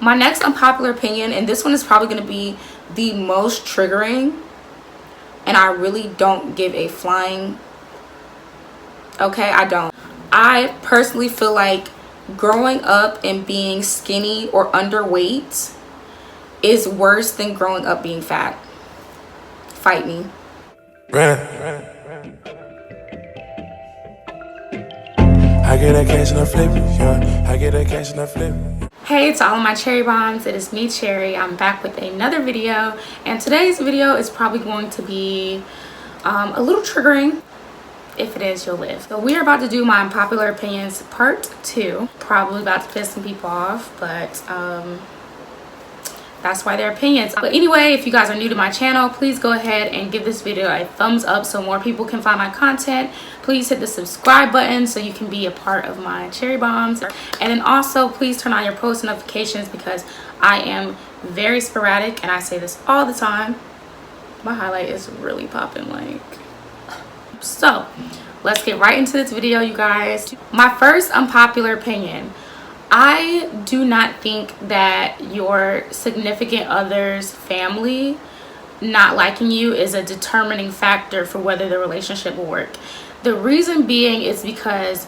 My next unpopular opinion, and this one is probably going to be the most triggering, and I really don't give a flying, okay, I don't. I personally feel like growing up and being skinny or underweight is worse than growing up being fat. Fight me. I get that cash and I flip it, yeah. I get that cash and I flip it. Hey to all of my cherry bombs, it is me, Cherry. I'm back with another video, and today's video is probably going to be a little triggering. If it is, you'll live. So we are about to do my unpopular opinions part 2. Probably about to piss some people off, but that's why they're opinions. But anyway, if you guys are new to my channel, please go ahead and give this video a thumbs up so more people can find my content. Please hit the subscribe button so you can be a part of my cherry bombs. And then also please turn on your post notifications because I am very sporadic and I say this all the time. My highlight is really popping, like. So let's get right into this video, you guys. My first unpopular opinion: I do not think that your significant other's family not liking you is a determining factor for whether the relationship will work. The reason being is because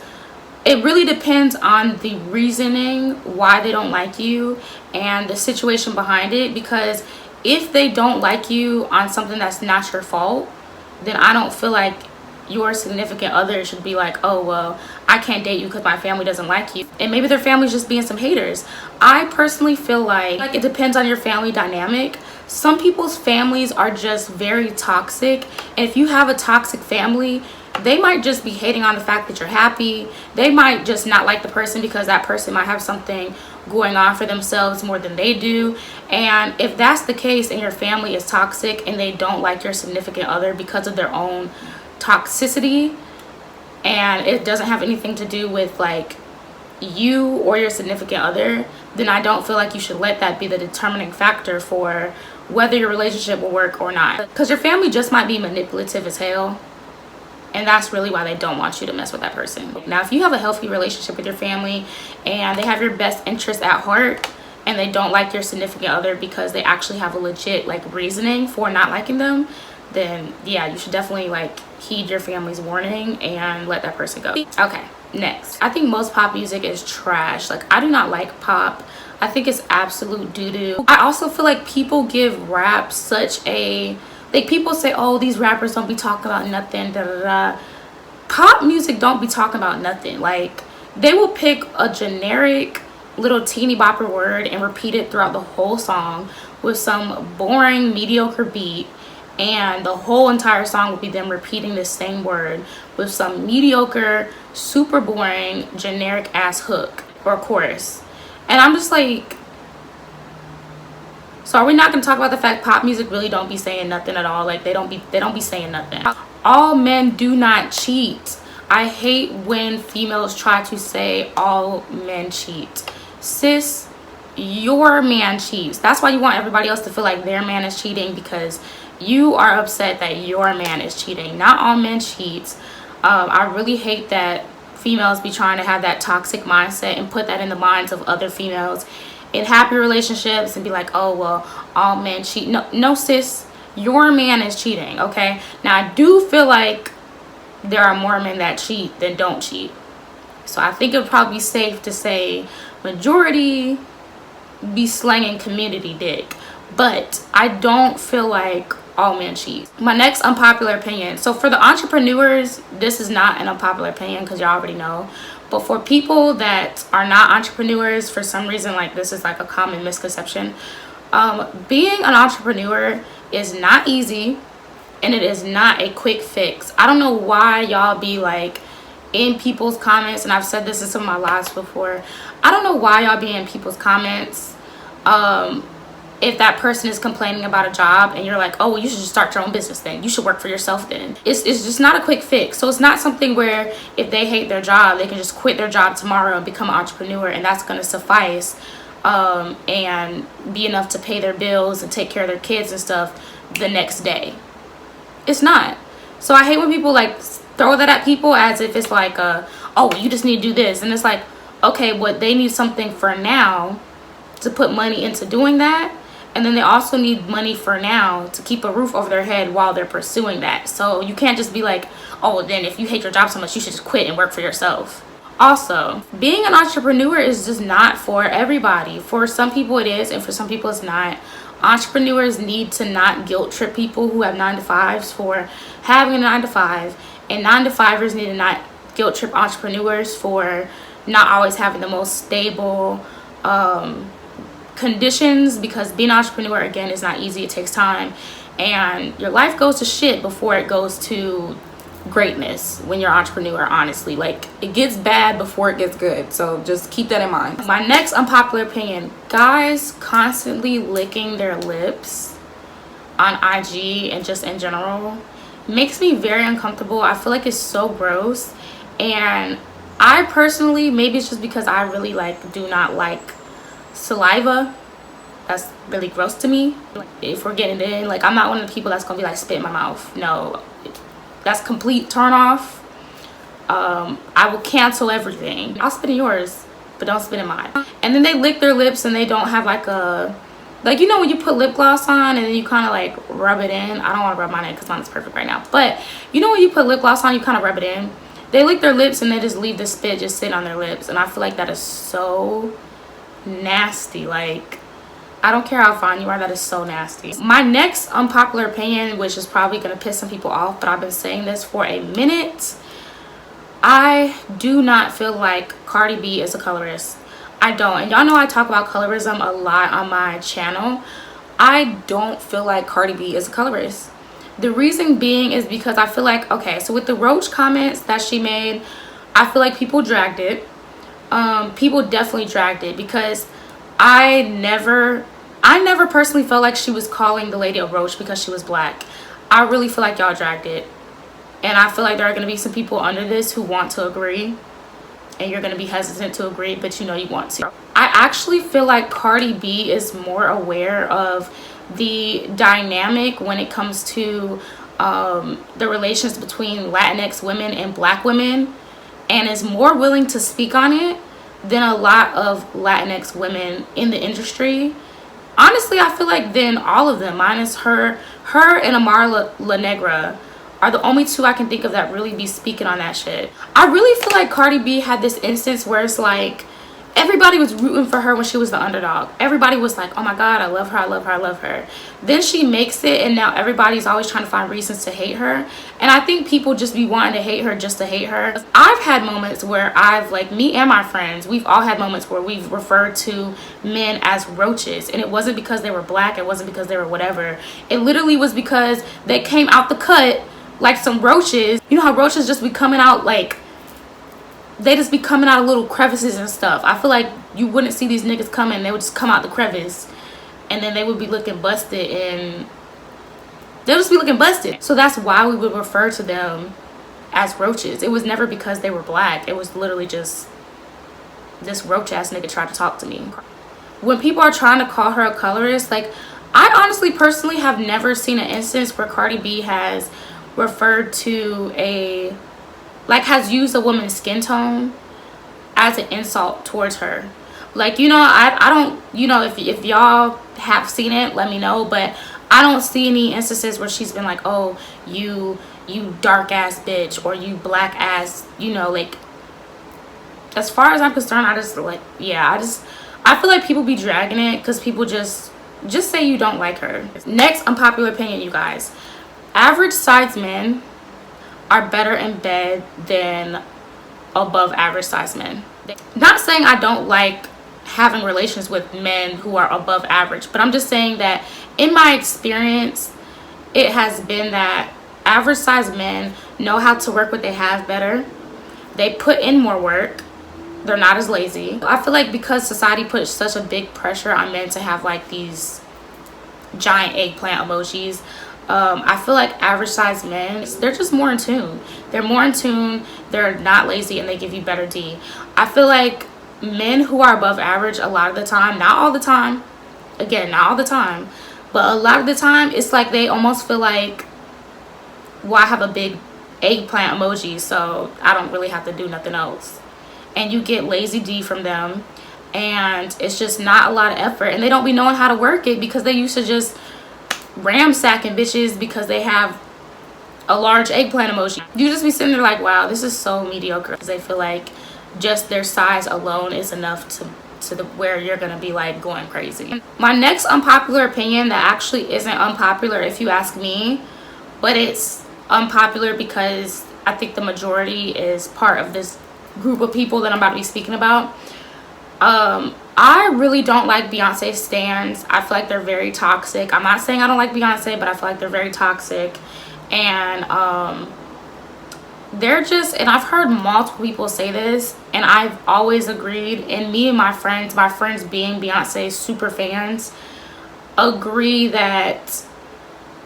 it really depends on the reasoning why they don't like you and the situation behind it. Because if they don't like you on something that's not your fault, then I don't feel like your significant other should be like, oh well, I can't date you because my family doesn't like you. And maybe their family's just being some haters. I personally feel like it depends on your family dynamic. Some people's families are just very toxic, and if you have a toxic family, they might just be hating on the fact that you're happy. They might just not like the person because that person might have something going on for themselves more than they do. And if that's the case and your family is toxic and they don't like your significant other because of their own toxicity, and it doesn't have anything to do with like you or your significant other, then I don't feel like you should let that be the determining factor for whether your relationship will work or not. Because your family just might be manipulative as hell, and that's really why they don't want you to mess with that person. Now, if you have a healthy relationship with your family and they have your best interest at heart, and they don't like your significant other because they actually have a legit like reasoning for not liking them, then yeah, you should definitely like heed your family's warning and let that person go. Okay, next. I think most pop music is trash. Like, I do not like pop. I think it's absolute doo-doo. I also feel like people give rap such a, like, people say, oh, these rappers don't be talking about nothing, da da da. Pop music don't be talking about nothing. Like, they will pick a generic little teeny bopper word and repeat it throughout the whole song with some boring mediocre beat, and the whole entire song will be them repeating the same word with some mediocre, super boring, generic ass hook or chorus. And I'm just like, so are we not going to talk about the fact pop music really don't be saying nothing at all? Like, they don't be saying nothing. All men do not cheat. I hate when females try to say all men cheat. Sis, your man cheats. That's why you want everybody else to feel like their man is cheating, because you are upset that your man is cheating. Not all men cheat. I really hate that females be trying to have that toxic mindset and put that in the minds of other females in happy relationships and be like, oh well, all men cheat. No sis, your man is cheating. Okay, now I do feel like there are more men that cheat than don't cheat, so I think it would probably be safe to say majority be slanging community dick, but I don't feel like all men cheat. My next unpopular opinion, so for the entrepreneurs, this is not an unpopular opinion because y'all already know, but for people that are not entrepreneurs, for some reason, like, this is like a common misconception. Being an entrepreneur is not easy, and it is not a quick fix. I don't know why y'all be like in people's comments, and I've said this in some of my lives before, I don't know why y'all be in people's comments if that person is complaining about a job and you're like, oh well, you should just start your own business then, you should work for yourself then. It's just not a quick fix. So it's not something where if they hate their job they can just quit their job tomorrow and become an entrepreneur and that's going to suffice and be enough to pay their bills and take care of their kids and stuff the next day. It's not. So I hate when people like throw that at people as if it's like oh, you just need to do this, and it's like, okay, what they need something for now, to put money into doing that. And then they also need money for now to keep a roof over their head while they're pursuing that. So you can't just be like, oh, then if you hate your job so much, you should just quit and work for yourself. Also, being an entrepreneur is just not for everybody. For some people it is, and for some people it's not. Entrepreneurs need to not guilt trip people who have 9-to-5s for having a 9-to-5, and 9-to-5ers need to not guilt trip entrepreneurs for not always having the most stable conditions, because being an entrepreneur, again, is not easy. It takes time, and your life goes to shit before it goes to greatness when you're an entrepreneur. Honestly, like, it gets bad before it gets good, so just keep that in mind. My next unpopular opinion: guys constantly licking their lips on IG and just in general makes me very uncomfortable. I feel like it's so gross, and I personally, maybe it's just because I really do not like saliva. That's really gross to me. If we're getting it in, like, I'm not one of the people that's gonna be like spit in my mouth. No, that's complete turn off. I will cancel everything. I'll spit in yours, but don't spit in mine. And then they lick their lips and they don't have like a, like, you know when you put lip gloss on and then you kind of like rub it in. I don't want to rub mine in because mine is perfect right now, but you know when you put lip gloss on, you kind of rub it in. They lick their lips and they just leave the spit just sit on their lips, and I feel like that is so nasty. Like, I don't care how fine you are, that is so nasty. My next unpopular opinion, which is probably gonna piss some people off, but I've been saying this for a minute: I do not feel like Cardi B is a colorist. I don't. And y'all know I talk about colorism a lot on my channel. I don't feel like Cardi B is a colorist. The reason being is because I feel like, okay, so with the roach comments that she made, I feel like people dragged it. People definitely dragged it, because I never personally felt like she was calling the lady a roach because she was black. I really feel like y'all dragged it, and I feel like there are going to be some people under this who want to agree, and you're going to be hesitant to agree, but you know you want to. I actually feel like Cardi B is more aware of the dynamic when it comes to the relations between Latinx women and black women, and is more willing to speak on it than a lot of Latinx women in the industry. Honestly, I feel like than all of them, minus her and Amara La Negra are the only two I can think of that really be speaking on that shit. I really feel like Cardi B had this instance where it's like everybody was rooting for her when she was the underdog. Everybody was like, oh my god, I love her, I love her, I love her. Then she makes it, and now everybody's always trying to find reasons to hate her. And I think people just be wanting to hate her just to hate her. I've had moments where like, me and my friends, we've all had moments where we've referred to men as roaches, and it wasn't because they were black, it wasn't because they were whatever. It literally was because they came out the cut like some roaches. You know how roaches just be coming out, like, they just be coming out of little crevices and stuff. I feel like you wouldn't see these niggas coming. They would just come out the crevice, and then they would be looking busted, and they'll just be looking busted. So that's why we would refer to them as roaches. It was never because they were black. It was literally just this roach ass nigga tried to talk to me. When people are trying to call her a colorist, like, I honestly personally have never seen an instance where Cardi B has referred to has used a woman's skin tone as an insult towards her. Like, you know, I don't, you know, if y'all have seen it, let me know, but I don't see any instances where she's been like, oh, you dark ass bitch, or you black ass, you know. Like, as far as I'm concerned, I just like, yeah, I feel like people be dragging it because people just say you don't like her. Next unpopular opinion, you guys: average size men are better in bed than above average size men. Not saying I don't like having relations with men who are above average, but I'm just saying that in my experience, it has been that average size men know how to work what they have better. They put in more work. They're not as lazy. I feel like because society puts such a big pressure on men to have like these giant eggplant emojis, I feel like average size men, they're just more in tune. They're more in tune, they're not lazy, and they give you better D. I feel like men who are above average, a lot of the time, not all the time, again, not all the time, but a lot of the time, it's like they almost feel like, well, I have a big eggplant emoji, so I don't really have to do nothing else. And you get lazy D from them, and it's just not a lot of effort, and they don't be knowing how to work it because they used to just ramsacking bitches because they have a large eggplant emoji. You just be sitting there like, wow, this is so mediocre, because they feel like just their size alone is enough to where you're gonna be like going crazy. My next unpopular opinion, that actually isn't unpopular if you ask me, but it's unpopular because I think the majority is part of this group of people that I'm about to be speaking about. I really don't like Beyonce stans. I feel like they're very toxic. I'm not saying I don't like Beyonce, but I feel like they're very toxic. And they're just, and I've heard multiple people say this, and I've always agreed, and me and my friends being Beyonce super fans, agree that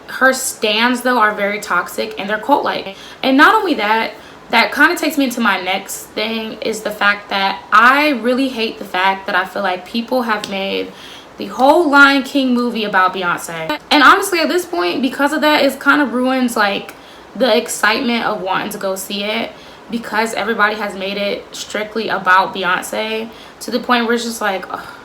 her stans though are very toxic and they're cult-like. And not only that, that kind of takes me into my next thing, is the fact that I really hate the fact that I feel like people have made the whole Lion King movie about Beyonce. And honestly, at this point, because of that, it kind of ruins like the excitement of wanting to go see it, because everybody has made it strictly about Beyonce to the point where it's just like, ugh.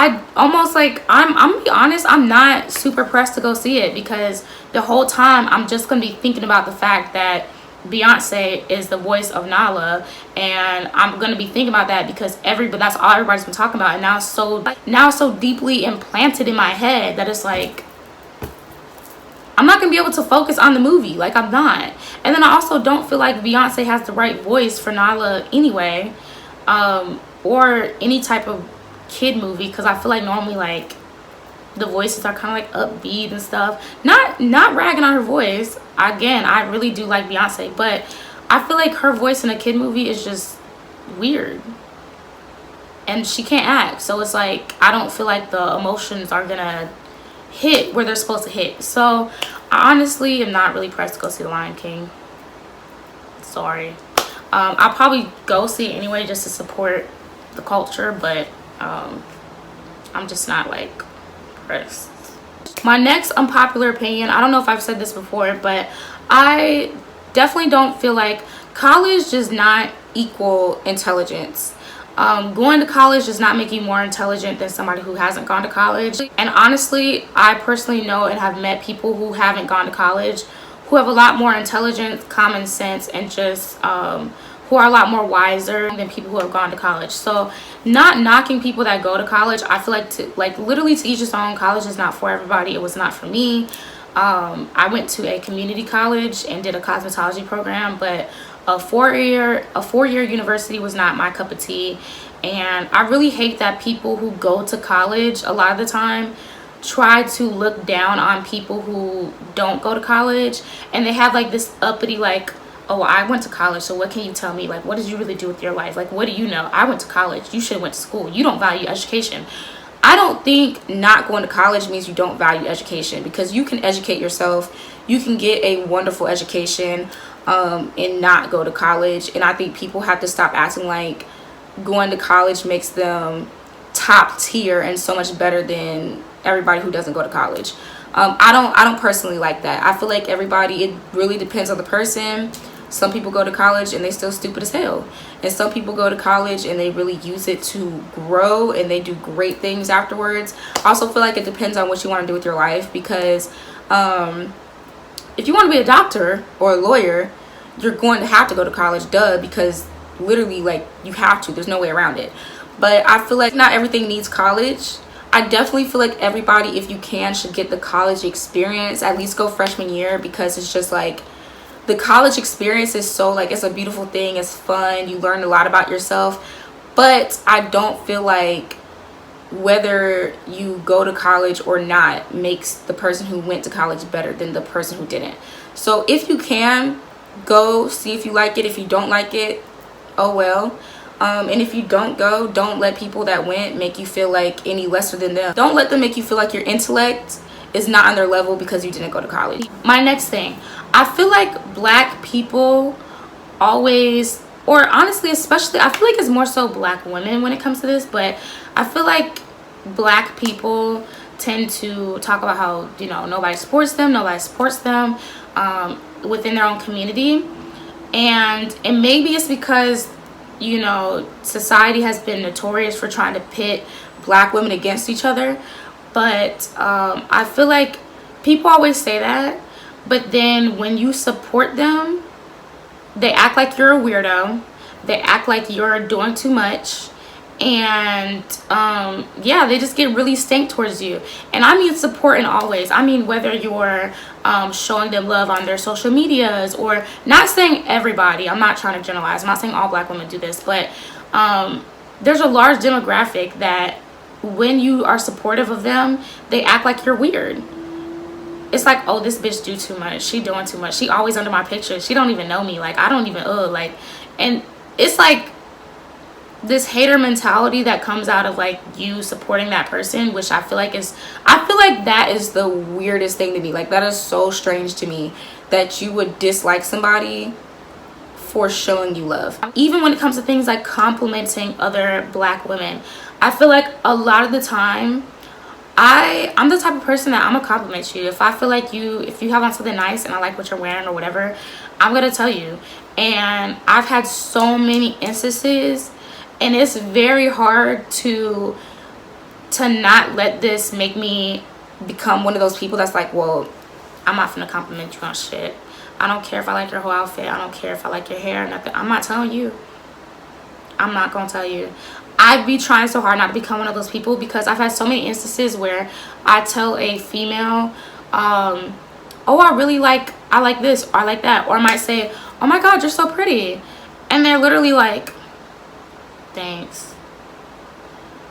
I almost like, I'm gonna be honest, I'm not super pressed to go see it, because the whole time I'm just gonna be thinking about the fact that Beyonce is the voice of Nala, and I'm gonna be thinking about that because that's all everybody's been talking about, and now it's so deeply implanted in my head that it's like I'm not gonna be able to focus on the movie. Like, I'm not. And then I also don't feel like Beyonce has the right voice for Nala anyway, or any type of kid movie, because I feel like normally like the voices are kind of like upbeat and stuff. Not ragging on her voice. Again, I really do like Beyonce, but I feel like her voice in a kid movie is just weird, and she can't act, so it's like I don't feel like the emotions are gonna hit where they're supposed to hit. So I honestly am not really pressed to go see The Lion King. Sorry. I'll probably go see it anyway just to support the culture, but I'm just not like pressed. My next unpopular opinion, I don't know if I've said this before, but I definitely don't feel like college does not equal intelligence. Going to college does not make you more intelligent than somebody who hasn't gone to college. And honestly, I personally know and have met people who haven't gone to college who have a lot more intelligence, common sense, and just who are a lot more wiser than people who have gone to college. So not knocking people that go to college, I feel like literally to each his own. College is not for everybody. It was not for me. I went to a community college and did a cosmetology program, but a four-year university was not my cup of tea. And I really hate that people who go to college a lot of the time try to look down on people who don't go to college, and they have like this uppity like, oh, I went to college, so what can you tell me? Like, what did you really do with your life? Like, what do you know? I went to college. You should have went to school. You don't value education. I don't think not going to college means you don't value education, because you can educate yourself. You can get a wonderful education and not go to college. And I think people have to stop acting like going to college makes them top tier and so much better than everybody who doesn't go to college. I don't personally like that. I feel like everybody, it really depends on the person. Some people go to college and they still stupid as hell, and some people go to college and they really use it to grow and they do great things afterwards. I also feel like it depends on what you want to do with your life, because if you want to be a doctor or a lawyer, you're going to have to go to college, because literally, like, you have to. There's no way around it. But I feel like not everything needs college. I definitely feel like everybody, if you can, should get the college experience, at least go freshman year, because it's just like the college experience is so like, it's a beautiful thing, it's fun, you learn a lot about yourself. But I don't feel like whether you go to college or not makes the person who went to college better than the person who didn't. So if you can, go see if you like it. If you don't like it, oh well. And if you don't go, don't let people that went make you feel like any lesser than them. Don't let them make you feel like your intellect is not on their level because you didn't go to college. My next thing, I feel like black people always, or honestly especially, I feel like it's more so black women when it comes to this, but I feel like black people tend to talk about how, you know, nobody supports them within their own community. And maybe it's because you know, society has been notorious for trying to pit black women against each other. But I feel like people always say that, but then when you support them, they act like you're a weirdo. They act like you're doing too much. And yeah, they just get really stank towards you. And I mean support in all ways. I mean, whether you're showing them love on their social medias, or not saying everybody, I'm not trying to generalize, I'm not saying all black women do this, but there's a large demographic that when you are supportive of them, they act like you're weird. It's like, oh, this bitch do too much, she doing too much, she always under my picture, she don't even know me, like I don't even like. And it's like this hater mentality that comes out of like you supporting that person, which I feel like that is the weirdest thing to me. Like, that is so strange to me that you would dislike somebody for showing you love. Even when it comes to things like complimenting other black women, I feel like a lot of the time I'm the type of person that I'm gonna compliment you. If I feel like if you have on something nice and I like what you're wearing or whatever, I'm gonna tell you. And I've had so many instances, and it's very hard to not let this make me become one of those people that's like, well, I'm not gonna compliment you on shit. I don't care if I like your whole outfit, I don't care if I like your hair, nothing. I'm not telling you. I'm not gonna tell you. I'd be trying so hard not to become one of those people, because I've had so many instances where I tell a female, oh, I like this, or I like that, or I might say, oh my god, you're so pretty, and they're literally like, thanks.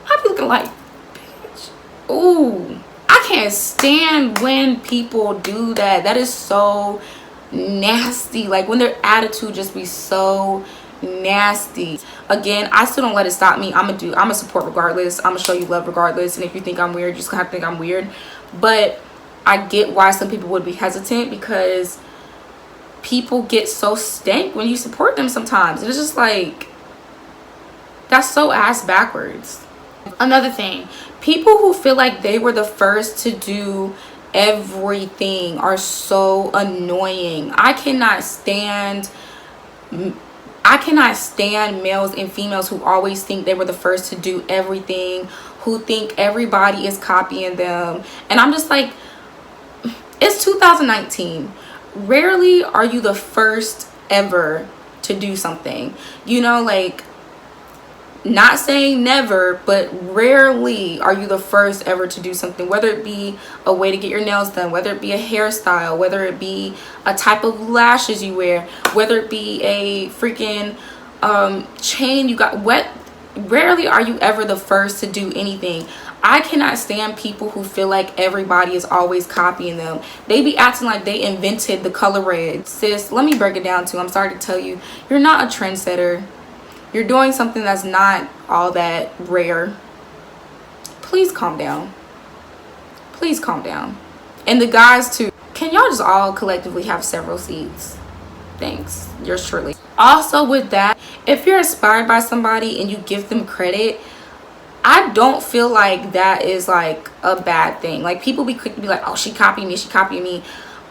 I be looking like, bitch. Ooh, I can't stand when people do that. That is so nasty. Like, when their attitude just be so nasty. Again, I still don't let it stop me. I'm gonna support regardless. I'm gonna show you love regardless. And if you think I'm weird, you just gonna have to think I'm weird. But I get why some people would be hesitant, because people get so stank when you support them sometimes. And it's just like, that's so ass backwards. Another thing, people who feel like they were the first to do everything are so annoying. I cannot stand males and females who always think they were the first to do everything, who think everybody is copying them. And I'm just like, it's 2019. Rarely are you the first ever to do something. You know, like, not saying never, but rarely are you the first ever to do something, whether it be a way to get your nails done, whether it be a hairstyle, whether it be a type of lashes you wear, whether it be a freaking chain you got. Rarely are you ever the first to do anything. I cannot stand people who feel like everybody is always copying them. They be acting like they invented the color red. Sis, let me break it down to you. I'm sorry to tell you, you're not a trendsetter. You're doing something that's not all that rare. Please calm down. Please calm down. And the guys too. Can y'all just all collectively have several seats? Thanks. Yours truly. Also, with that, if you're inspired by somebody and you give them credit, I don't feel like that is like a bad thing. Like, people be quick to be like, oh, she copied me, she copied me.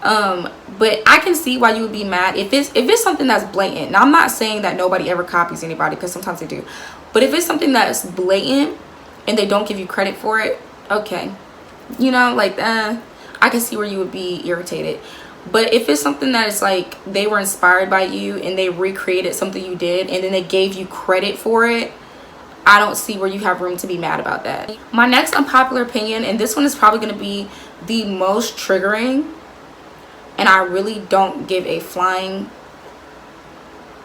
But I can see why you would be mad if it's something that's blatant. Now, I'm not saying that nobody ever copies anybody, because sometimes they do, but if it's something that's blatant and they don't give you credit for it, okay, you know, like, I can see where you would be irritated. But if it's something that is like they were inspired by you and they recreated something you did and then they gave you credit for it, I don't see where you have room to be mad about that. My next unpopular opinion, and this one is probably going to be the most triggering, and I really don't give a flying,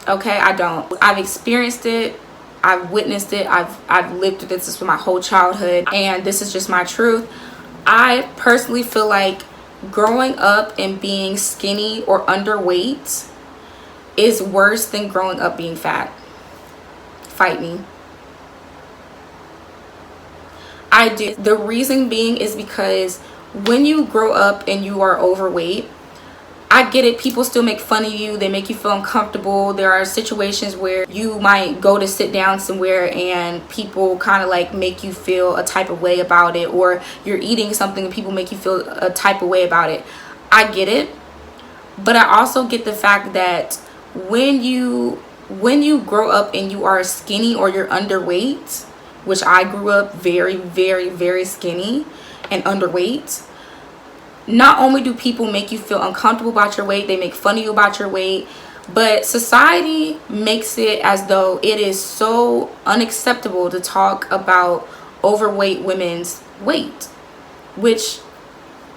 okay, I don't. I've experienced it, I've witnessed it, I've lived through this for my whole childhood, and this is just my truth. I personally feel like growing up and being skinny or underweight is worse than growing up being fat. Fight me. I do. The reason being is because when you grow up and you are overweight, I get it, people still make fun of you, they make you feel uncomfortable. There are situations where you might go to sit down somewhere and people kind of like make you feel a type of way about it, or you're eating something and people make you feel a type of way about it. I get it, but I also get the fact that when you when you grow up and you are skinny or you're underweight, which I grew up very, very, very skinny and underweight, not only do people make you feel uncomfortable about your weight, they make fun of you about your weight, but society makes it as though it is so unacceptable to talk about overweight women's weight, which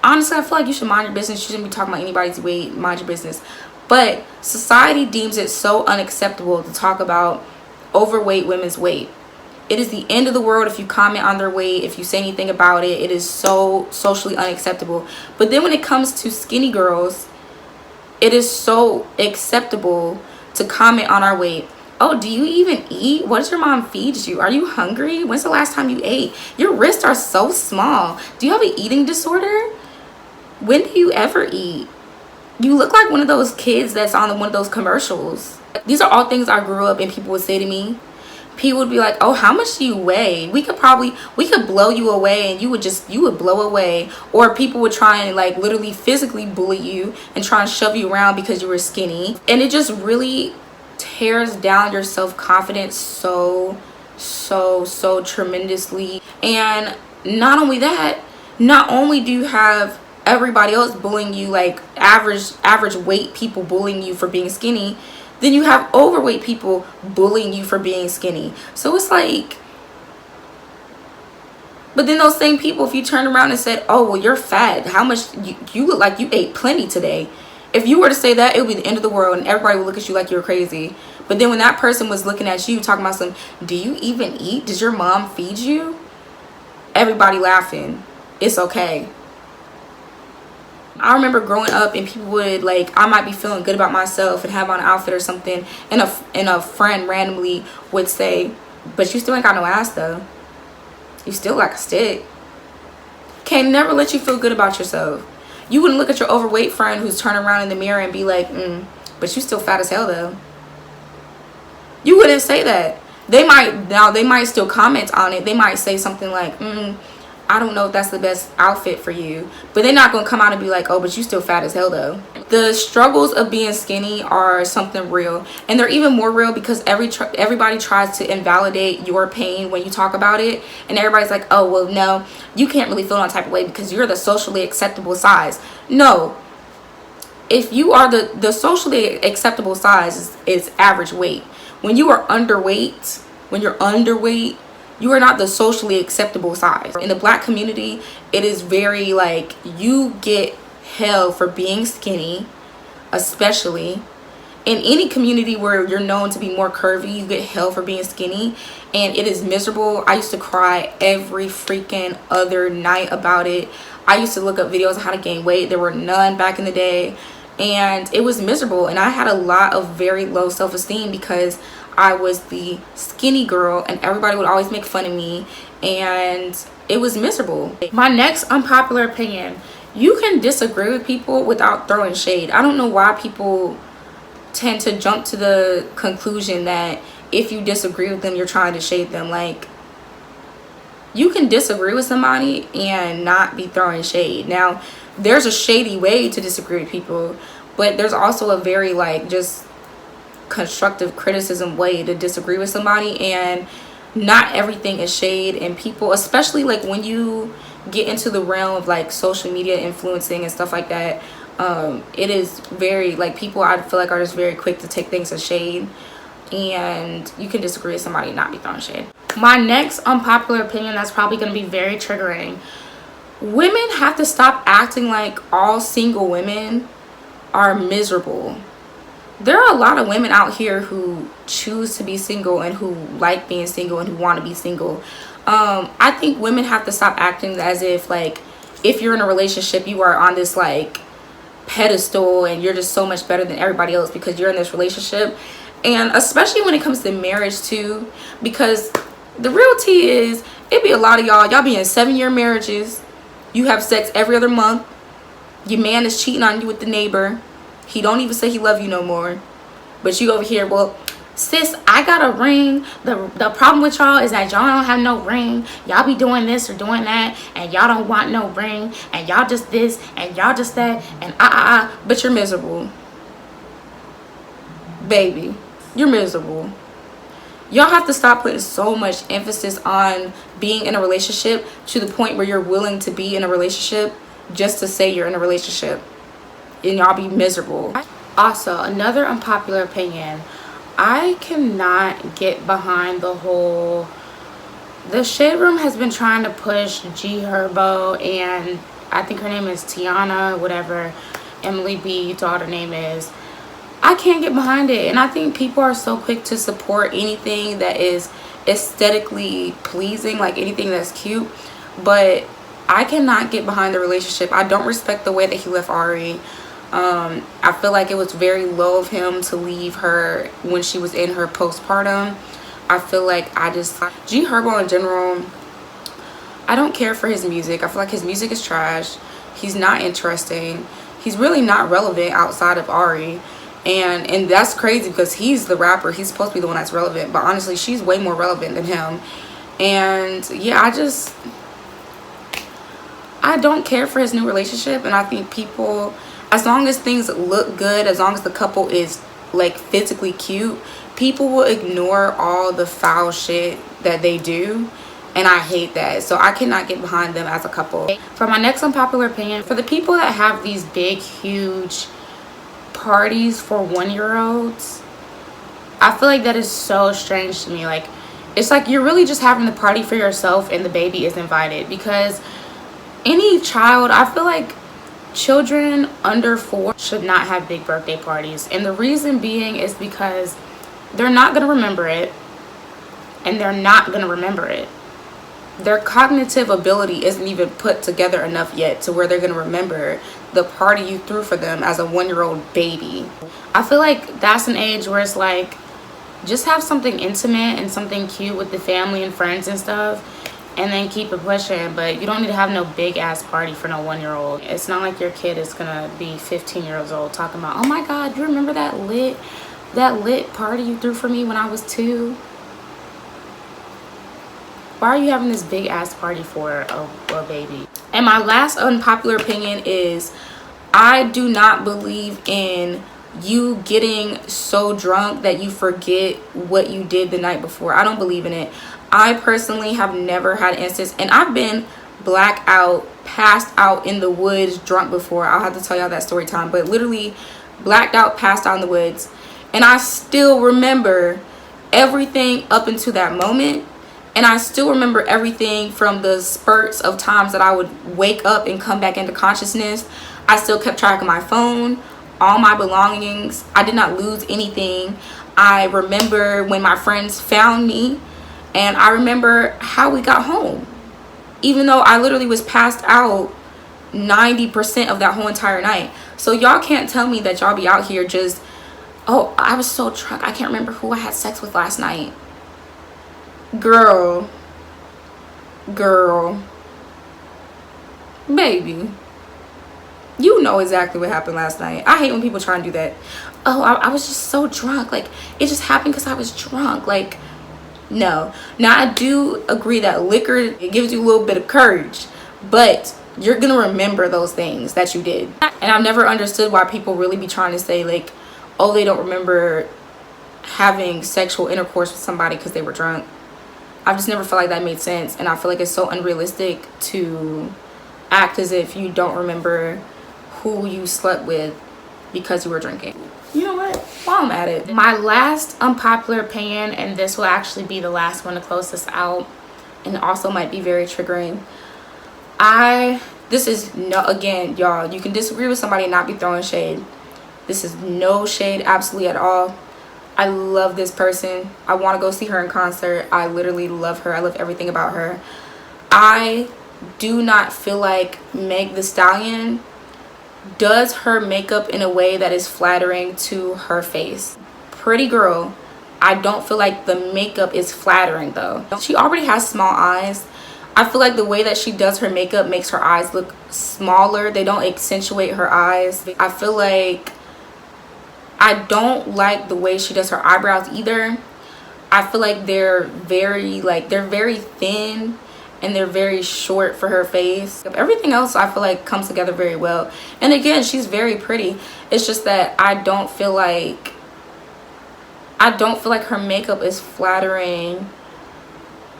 honestly I feel like you should mind your business. You shouldn't be talking about anybody's weight. Mind your business. But society deems it so unacceptable to talk about overweight women's weight. It is the end of the world if you comment on their weight, if you say anything about it. It is so socially unacceptable. But then when it comes to skinny girls, it is so acceptable to comment on our weight. Oh, do you even eat? What does your mom feed you? Are you hungry? When's the last time you ate? Your wrists are so small. Do you have an eating disorder? When do you ever eat? You look like one of those kids that's on one of those commercials. These are all things I grew up and people would say to me. People would be like, oh, how much do you weigh? We could blow you away, and you would blow away. Or people would try and like literally physically bully you and try and shove you around because you were skinny. And it just really tears down your self-confidence so tremendously. And not only that, not only do you have everybody else bullying you, like average weight people bullying you for being skinny, then you have overweight people bullying you for being skinny. So it's like, but then those same people, if you turn around and said, oh, well, you're fat, how much you look like you ate plenty today. If you were to say that, it would be the end of the world and everybody would look at you like you're crazy. But then when that person was looking at you talking about some, do you even eat? Does your mom feed you? Everybody laughing. It's okay. I remember growing up and people would like, I might be feeling good about myself and have on an outfit or something, and a friend randomly would say, but you still ain't got no ass though. You still like a stick. Can never let you feel good about yourself. You wouldn't look at your overweight friend who's turning around in the mirror and be like, but you still fat as hell though. You wouldn't say that. They might still comment on it. They might say something like, I don't know if that's the best outfit for you, but they're not going to come out and be like, oh, but you still fat as hell though. The struggles of being skinny are something real, and they're even more real because everybody tries to invalidate your pain when you talk about it, and everybody's like, oh, well, no, you can't really feel that type of way because you're the socially acceptable size. No, if you are the socially acceptable size is average weight. When you are underweight, you are not the socially acceptable size. In the black community, it is very like, you get hell for being skinny, especially. In any community where you're known to be more curvy, you get hell for being skinny, and it is miserable. I used to cry every freaking other night about it. I used to look up videos on how to gain weight. There were none back in the day, and it was miserable, and I had a lot of very low self-esteem because I was the skinny girl and everybody would always make fun of me, and it was miserable. My next unpopular opinion: you can disagree with people without throwing shade. I don't know why people tend to jump to the conclusion that if you disagree with them, you're trying to shade them. Like, you can disagree with somebody and not be throwing shade. Now, there's a shady way to disagree with people, but there's also a very like just constructive criticism way to disagree with somebody, and not everything is shade. And people, especially like when you get into the realm of like social media influencing and stuff like that, it is very like, people I feel like are just very quick to take things as shade, and you can disagree with somebody and not be throwing shade. My next unpopular opinion that's probably going to be very triggering: women have to stop acting like all single women are miserable. There are a lot of women out here who choose to be single and who like being single and who want to be single. I think women have to stop acting as if like, if you're in a relationship, you are on this like pedestal and you're just so much better than everybody else because you're in this relationship. And especially when it comes to marriage too, because the real tea is, it be a lot of y'all be in 7-year marriages. You have sex every other month. Your man is cheating on you with the neighbor. He don't even say he love you no more. But you over here, well, sis, I got a ring. The problem with y'all is that y'all don't have no ring. Y'all be doing this or doing that, and y'all don't want no ring, and y'all just this, and y'all just that, and but you're miserable. Baby, you're miserable. Y'all have to stop putting so much emphasis on being in a relationship to the point where you're willing to be in a relationship just to say you're in a relationship, and y'all be miserable. Also, another unpopular opinion, I cannot get behind the Shade Room has been trying to push G Herbo, and I think her name is Tiana, whatever Emily B daughter name is. I can't get behind it, and I think people are so quick to support anything that is aesthetically pleasing, like anything that's cute, but I cannot get behind the relationship. I don't respect the way that he left Ari. I feel like it was very low of him to leave her when she was in her postpartum. I feel like G Herbo in general, I don't care for his music. I feel like his music is trash. He's not interesting. He's really not relevant outside of Ari. And that's crazy because he's the rapper. He's supposed to be the one that's relevant. But honestly, she's way more relevant than him. And yeah, I don't care for his new relationship. And I think people, as long as things look good, as long as the couple is like physically cute, people will ignore all the foul shit that they do. And I hate that. So I cannot get behind them as a couple. For my next unpopular opinion, for the people that have these big, huge parties for 1-year-olds, I feel like that is so strange to me. Like, it's like you're really just having the party for yourself and the baby is invited. Because any child, I feel like children under 4 should not have big birthday parties. And the reason being is because they're not going to remember it, and they're not going to remember it. Their cognitive ability isn't even put together enough yet to where they're going to remember the party you threw for them as a 1-year-old baby. I feel like that's an age where it's like, just have something intimate and something cute with the family and friends and stuff, and then keep it pushing. But you don't need to have no big ass party for no 1-year-old. It's not like your kid is gonna be 15 years old talking about, oh my god, you remember that lit party you threw for me when I was 2? Why are you having this big ass party for a baby? And my last unpopular opinion is, I do not believe in you getting so drunk that you forget what you did the night before. I don't believe in it. I personally have never had an instance, and I've been blackout, passed out in the woods drunk before. I'll have to tell y'all that story time, but literally blacked out, passed out in the woods, and I still remember everything up until that moment. And I still remember everything from the spurts of times that I would wake up and come back into consciousness. I still kept track of my phone, all my belongings. I did not lose anything. I remember when my friends found me, and I remember how we got home. Even though I literally was passed out 90% of that whole entire night. So y'all can't tell me that y'all be out here just, oh, I was so drunk, I can't remember who I had sex with last night. Girl, baby, you know exactly what happened last night. I hate when people try and do that. Oh, I was just so drunk, like it just happened because I was drunk. Like, no. Now I do agree that liquor, it gives you a little bit of courage, but you're gonna remember those things that you did. And I've never understood why people really be trying to say like, oh, they don't remember having sexual intercourse with somebody because they were drunk. I've just never felt like that made sense, and I feel like it's so unrealistic to act as if you don't remember who you slept with because you were drinking. You know what? While I'm at it, my last unpopular opinion, and this will actually be the last one to close this out, and also might be very triggering. This is no, again, y'all, you can disagree with somebody and not be throwing shade. This is no shade, absolutely at all. I love this person. I want to go see her in concert. I literally love her. I love everything about her. I do not feel like Meg Thee Stallion does her makeup in a way that is flattering to her face. Pretty girl. I don't feel like the makeup is flattering though. She already has small eyes. I feel like the way that she does her makeup makes her eyes look smaller. They don't accentuate her eyes. I feel like I don't like the way she does her eyebrows either. I feel like they're very thin and they're very short for her face. Everything else I feel like comes together very well. And again, she's very pretty. It's just that I don't feel like I don't feel like her makeup is flattering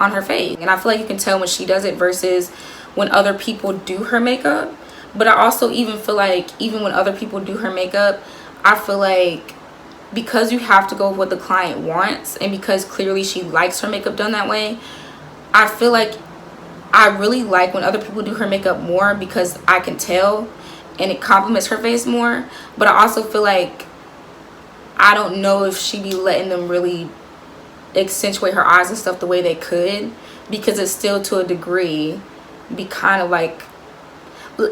on her face. And I feel like you can tell when she does it versus when other people do her makeup. But I also even feel like even when other people do her makeup, I feel like because you have to go with what the client wants, and because clearly she likes her makeup done that way, I feel like I really like when other people do her makeup more, because I can tell and it complements her face more. But I also feel like I don't know if she be letting them really accentuate her eyes and stuff the way they could, because it's still to a degree be kind of like,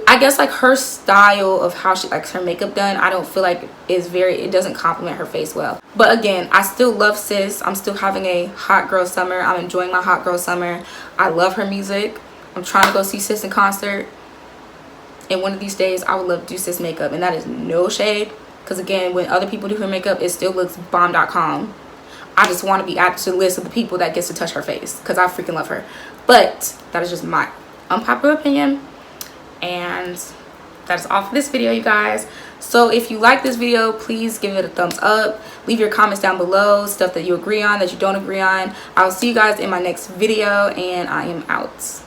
I guess like her style of how she likes her makeup done, I don't feel like it doesn't complement her face well. But again, I still love sis. I'm still having a hot girl summer. I'm enjoying my hot girl summer. I love her music. I'm trying to go see sis in concert, and one of these days I would love to do sis makeup, and that is no shade, because again, when other people do her makeup, it still looks bomb.com. I just want to be added to the list of the people that gets to touch her face, because I freaking love her. But that is just my unpopular opinion, and that is all for this video, you guys. So if you like this video, please give it a thumbs up. Leave your comments down below, stuff that you agree on, that you don't agree on. I'll see you guys in my next video, and I am out.